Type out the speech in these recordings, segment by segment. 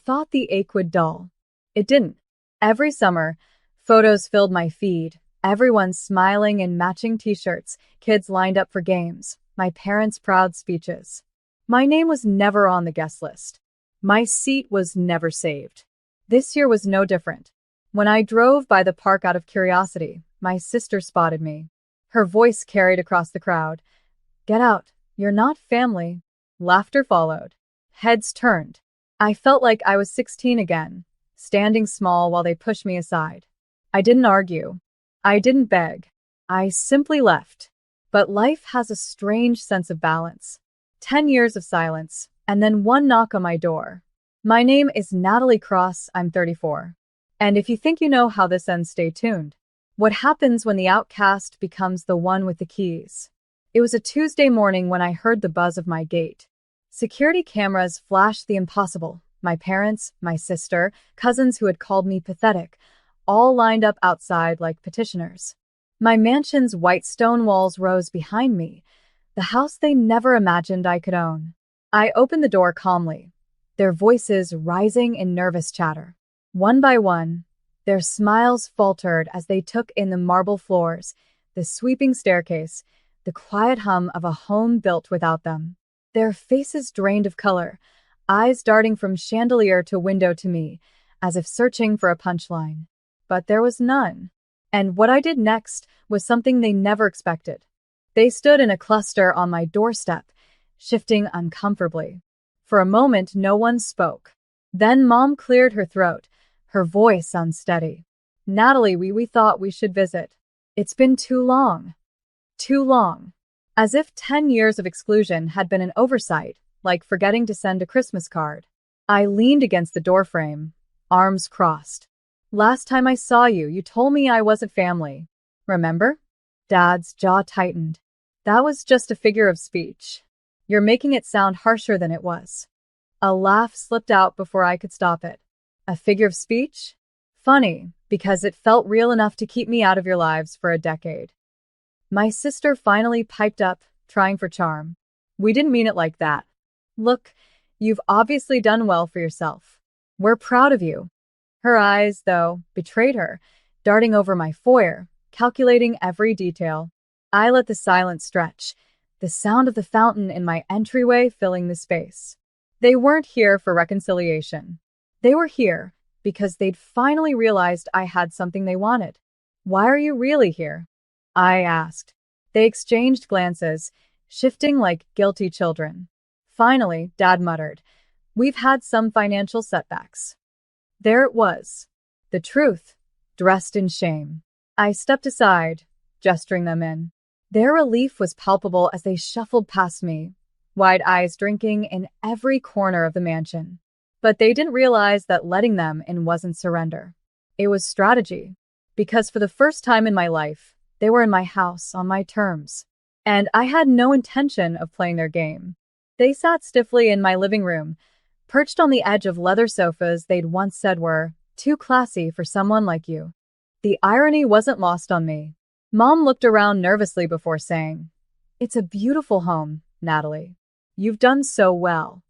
thought the ache would dull. It didn't. Every summer, photos filled my feed, everyone smiling in matching t-shirts, kids lined up for games, my parents' proud speeches. My name was never on the guest list. My seat was never saved. This year was no different. When I drove by the park out of curiosity, my sister spotted me. Her voice carried across the crowd. "Get out. You're not family." Laughter followed. Heads turned. I felt like I was 16 again, standing small while they pushed me aside. I didn't argue. I didn't beg. I simply left. But life has a strange sense of balance. 10 years of silence, and then one knock on my door. My name is Natalie Cross, I'm 34. And if you think you know how this ends, stay tuned. What happens when the outcast becomes the one with the keys? It was a Tuesday morning when I heard the buzz of my gate. Security cameras flashed the impossible. My parents, my sister, cousins who had called me pathetic, all lined up outside like petitioners. My mansion's white stone walls rose behind me, the house they never imagined I could own. I opened the door calmly, their voices rising in nervous chatter. One by one, their smiles faltered as they took in the marble floors, the sweeping staircase, the quiet hum of a home built without them. Their faces drained of color, eyes darting from chandelier to window to me, as if searching for a punchline. But there was none. And what I did next was something they never expected. They stood in a cluster on my doorstep, shifting uncomfortably. For a moment, no one spoke. Then Mom cleared her throat, her voice unsteady. "Natalie, we thought we should visit. It's been too long." Too long. As if 10 years of exclusion had been an oversight, like forgetting to send a Christmas card. I leaned against the doorframe, arms crossed. "Last time I saw you, you told me I wasn't family. Remember?" Dad's jaw tightened. "That was just a figure of speech. You're making it sound harsher than it was." A laugh slipped out before I could stop it. "A figure of speech? Funny, because it felt real enough to keep me out of your lives for a decade." My sister finally piped up, trying for charm. "We didn't mean it like that. Look, you've obviously done well for yourself. We're proud of you." Her eyes, though, betrayed her, darting over my foyer, calculating every detail. I let the silence stretch, the sound of the fountain in my entryway filling the space. They weren't here for reconciliation. They were here because they'd finally realized I had something they wanted. "Why are you really here?" I asked. They exchanged glances, shifting like guilty children. Finally, Dad muttered, "We've had some financial setbacks." There it was. The truth, dressed in shame. I stepped aside, gesturing them in. Their relief was palpable as they shuffled past me, wide eyes drinking in every corner of the mansion. But they didn't realize that letting them in wasn't surrender. It was strategy. Because for the first time in my life, they were in my house on my terms. And I had no intention of playing their game. They sat stiffly in my living room, perched on the edge of leather sofas they'd once said were too classy for someone like you. The irony wasn't lost on me. Mom looked around nervously before saying, "It's a beautiful home, Natalie. You've done so well."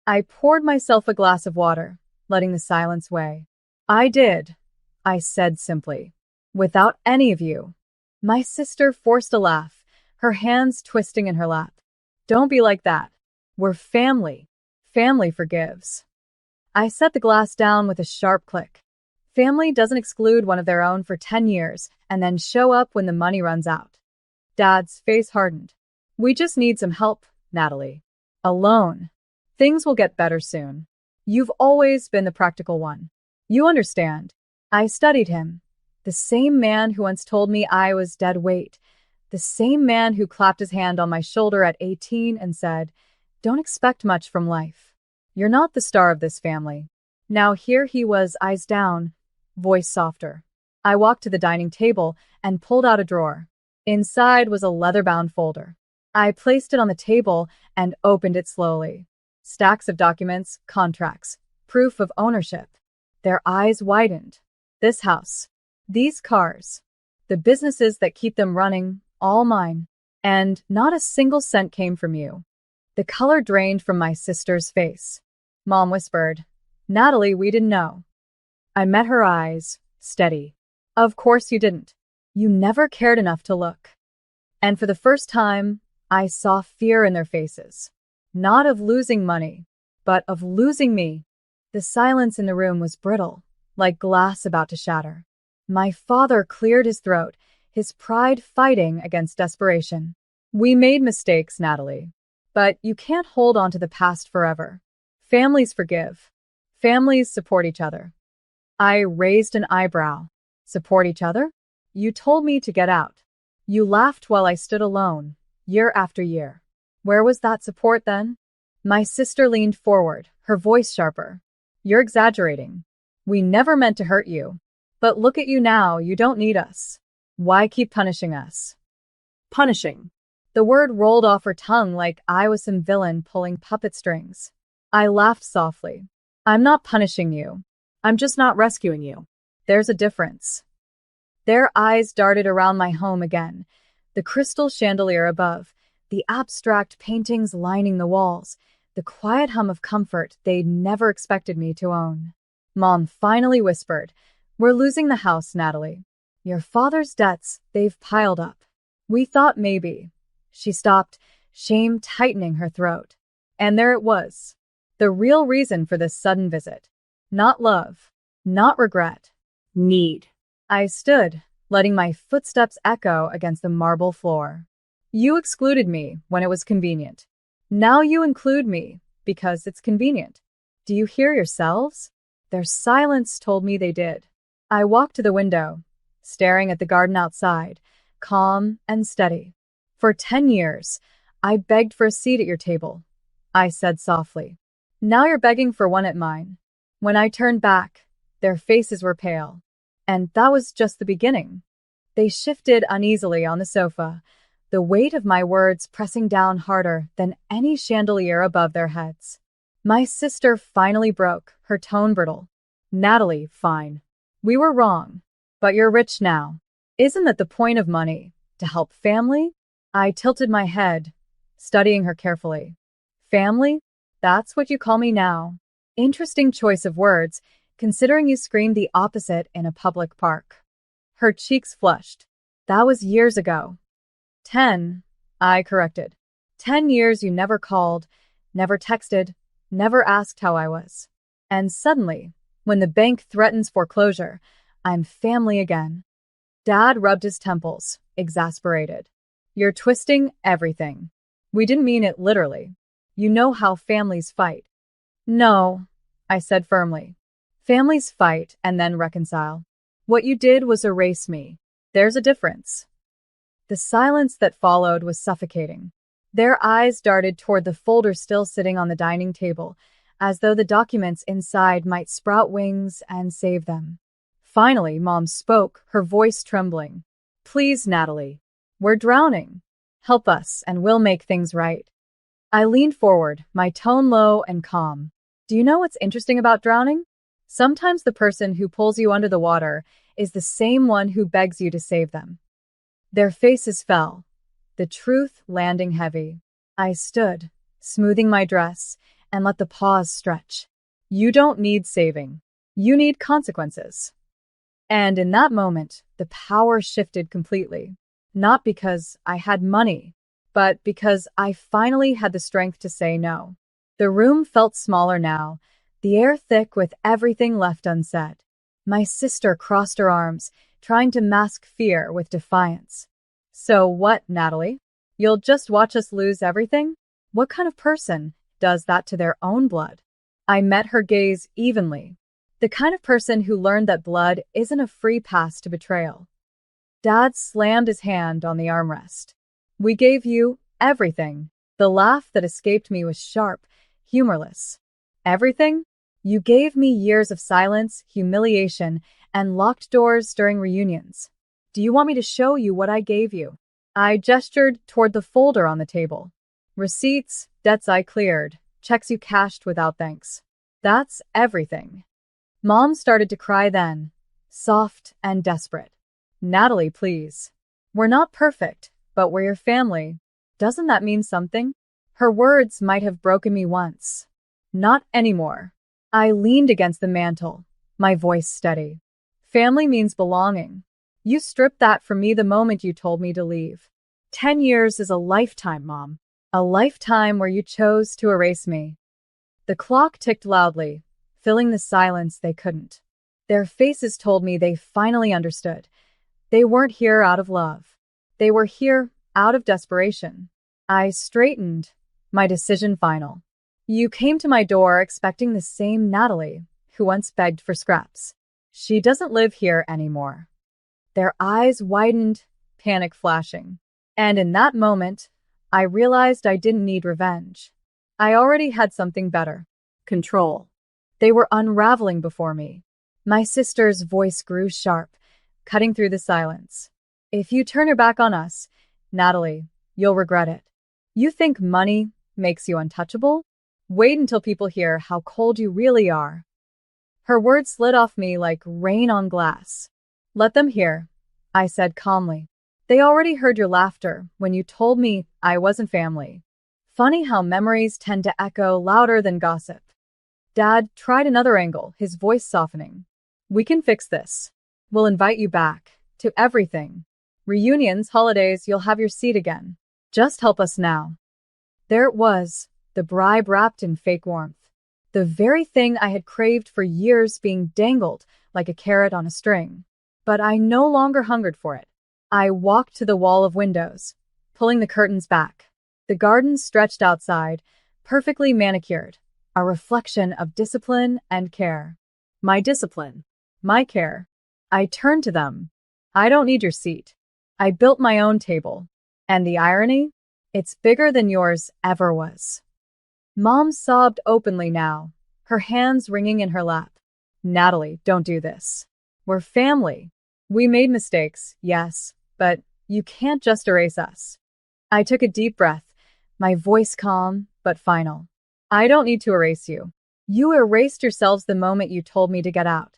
I poured myself a glass of water, letting the silence weigh. "I did," I said simply. "Without any of you." My sister forced a laugh, her hands twisting in her lap. "Don't be like that. We're family. Family forgives." I set the glass down with a sharp click. Family doesn't exclude one of their own for 10 years and then show up when the money runs out. Dad's face hardened. "We just need some help, Natalie. Alone. Things will get better soon. You've always been the practical one. You understand." I studied him. The same man who once told me I was dead weight. The same man who clapped his hand on my shoulder at 18 and said, "Don't expect much from life. You're not the star of this family." Now here he was, eyes down, voice softer. I walked to the dining table and pulled out a drawer. Inside was a leather-bound folder. I placed it on the table and opened it slowly. Stacks of documents, contracts, proof of ownership. Their eyes widened. This house, these cars, the businesses that keep them running, all mine. And not a single cent came from you. The color drained from my sister's face. Mom whispered, Natalie, we didn't know. I met her eyes, steady. Of course you didn't. You never cared enough to look. And for the first time, I saw fear in their faces. Not of losing money, but of losing me. The silence in the room was brittle, like glass about to shatter. My father cleared his throat, his pride fighting against desperation. We made mistakes, Natalie. But you can't hold on to the past forever. Families forgive. Families support each other. I raised an eyebrow. Support each other? You told me to get out. You laughed while I stood alone, year after year. Where was that support then? My sister leaned forward, her voice sharper. You're exaggerating. We never meant to hurt you. But look at you now, you don't need us. Why keep punishing us? Punishing. The word rolled off her tongue like I was some villain pulling puppet strings. I laughed softly. I'm not punishing you. I'm just not rescuing you. There's a difference. Their eyes darted around my home again. The crystal chandelier above, the abstract paintings lining the walls, the quiet hum of comfort they'd never expected me to own. Mom finally whispered, "We're losing the house, Natalie. Your father's debts, they've piled up. We thought maybe." She stopped, shame tightening her throat. And there it was. The real reason for this sudden visit. Not love. Not regret. Need. I stood, letting my footsteps echo against the marble floor. You excluded me when it was convenient. Now you include me because it's convenient. Do you hear yourselves? Their silence told me they did. I walked to the window, staring at the garden outside, calm and steady. For 10 years, I begged for a seat at your table, I said softly. Now you're begging for one at mine. When I turned back, their faces were pale. And that was just the beginning. They shifted uneasily on the sofa, the weight of my words pressing down harder than any chandelier above their heads. My sister finally broke, her tone brittle. Natalie, fine. We were wrong. But you're rich now. Isn't that the point of money? To help family? I tilted my head, studying her carefully. Family? That's what you call me now. Interesting choice of words, considering you screamed the opposite in a public park. Her cheeks flushed. That was years ago. 10, I corrected. 10 years you never called, never texted, never asked how I was. And suddenly, when the bank threatens foreclosure, I'm family again. Dad rubbed his temples, exasperated. You're twisting everything. We didn't mean it literally. You know how families fight. No, I said firmly. Families fight and then reconcile. What you did was erase me. There's a difference. The silence that followed was suffocating. Their eyes darted toward the folder still sitting on the dining table, as though the documents inside might sprout wings and save them. Finally, Mom spoke, her voice trembling. Please, Natalie. We're drowning. Help us, and we'll make things right. I leaned forward, my tone low and calm. Do you know what's interesting about drowning? Sometimes the person who pulls you under the water is the same one who begs you to save them. Their faces fell, the truth landing heavy. I stood, smoothing my dress, and let the pause stretch. You don't need saving. You need consequences. And in that moment, the power shifted completely. Not because I had money, but because I finally had the strength to say no. The room felt smaller now, the air thick with everything left unsaid. My sister crossed her arms, trying to mask fear with defiance. So what, Natalie? You'll just watch us lose everything? What kind of person does that to their own blood? I met her gaze evenly. The kind of person who learned that blood isn't a free pass to betrayal. Dad slammed his hand on the armrest. We gave you everything. The laugh that escaped me was sharp, humorless. Everything? You gave me years of silence, humiliation, and locked doors during reunions. Do you want me to show you what I gave you? I gestured toward the folder on the table. Receipts, debts I cleared, checks you cashed without thanks. That's everything. Mom started to cry then, soft and desperate. Natalie, please. We're not perfect, but we're your family. Doesn't that mean something? Her words might have broken me once. Not anymore. I leaned against the mantel, my voice steady. Family means belonging. You stripped that from me the moment you told me to leave. 10 years is a lifetime, Mom. A lifetime where you chose to erase me. The clock ticked loudly, filling the silence they couldn't. Their faces told me they finally understood. They weren't here out of love. They were here out of desperation. I straightened, my decision final. You came to my door expecting the same Natalie, who once begged for scraps. She doesn't live here anymore. Their eyes widened, panic flashing. And in that moment, I realized I didn't need revenge. I already had something better. Control. They were unraveling before me. My sister's voice grew sharp, cutting through the silence. If you turn your back on us, Natalie, you'll regret it. You think money makes you untouchable? Wait until people hear how cold you really are. Her words slid off me like rain on glass. Let them hear, I said calmly. They already heard your laughter when you told me I wasn't family. Funny how memories tend to echo louder than gossip. Dad tried another angle, his voice softening. We can fix this. We'll invite you back to everything. Reunions, holidays, you'll have your seat again. Just help us now. There it was, the bribe wrapped in fake warmth. The very thing I had craved for years being dangled like a carrot on a string. But I no longer hungered for it. I walked to the wall of windows, pulling the curtains back. The garden stretched outside, perfectly manicured, a reflection of discipline and care. My discipline. My care. I turned to them. I don't need your seat. I built my own table. And the irony? It's bigger than yours ever was. Mom sobbed openly now, her hands wringing in her lap. Natalie, don't do this. We're family. We made mistakes, yes, but you can't just erase us. I took a deep breath, my voice calm but final. I don't need to erase you. You erased yourselves the moment you told me to get out.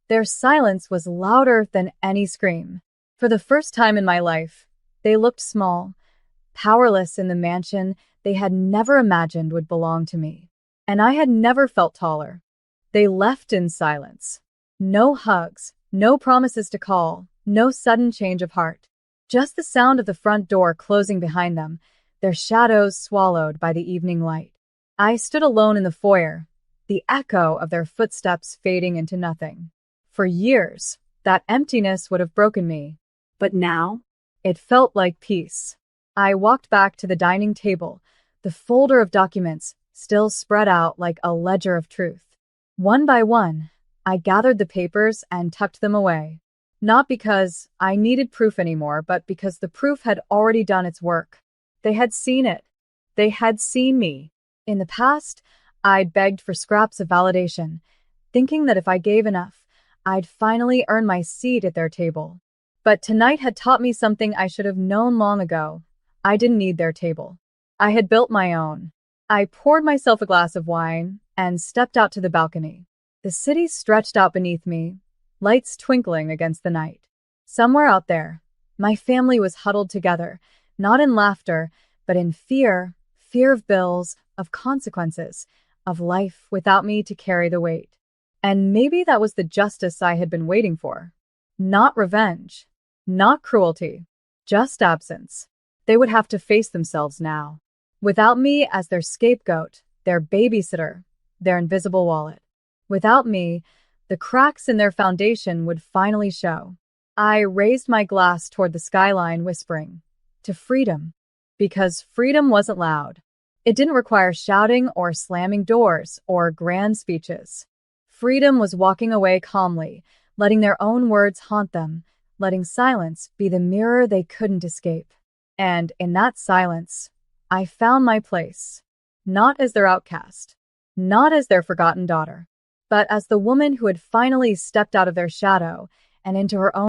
Their silence was louder than any scream. For the first time in my life, they looked small, powerless in the mansion they had never imagined would belong to me. And I had never felt taller. They left in silence. No hugs, no promises to call, no sudden change of heart. Just the sound of the front door closing behind them, their shadows swallowed by the evening light. I stood alone in the foyer, the echo of their footsteps fading into nothing. For years, that emptiness would have broken me. But now, it felt like peace. I walked back to the dining table, the folder of documents still spread out like a ledger of truth. One by one, I gathered the papers and tucked them away. Not because I needed proof anymore, but because the proof had already done its work. They had seen it. They had seen me. In the past, I'd begged for scraps of validation, thinking that if I gave enough, I'd finally earn my seat at their table. But tonight had taught me something I should have known long ago. I didn't need their table. I had built my own. I poured myself a glass of wine and stepped out to the balcony. The city stretched out beneath me, lights twinkling against the night. Somewhere out there, my family was huddled together, not in laughter, but in fear of bills, of consequences, of life without me to carry the weight. And maybe that was the justice I had been waiting for. Not revenge, not cruelty, just absence. They would have to face themselves now, without me as their scapegoat, their babysitter, their invisible wallet. Without me, the cracks in their foundation would finally show. I raised my glass toward the skyline, whispering, to freedom. Because freedom wasn't loud. It didn't require shouting or slamming doors or grand speeches. Freedom was walking away calmly, letting their own words haunt them, letting silence be the mirror they couldn't escape. And in that silence, I found my place. Not as their outcast, not as their forgotten daughter, but as the woman who had finally stepped out of their shadow and into her own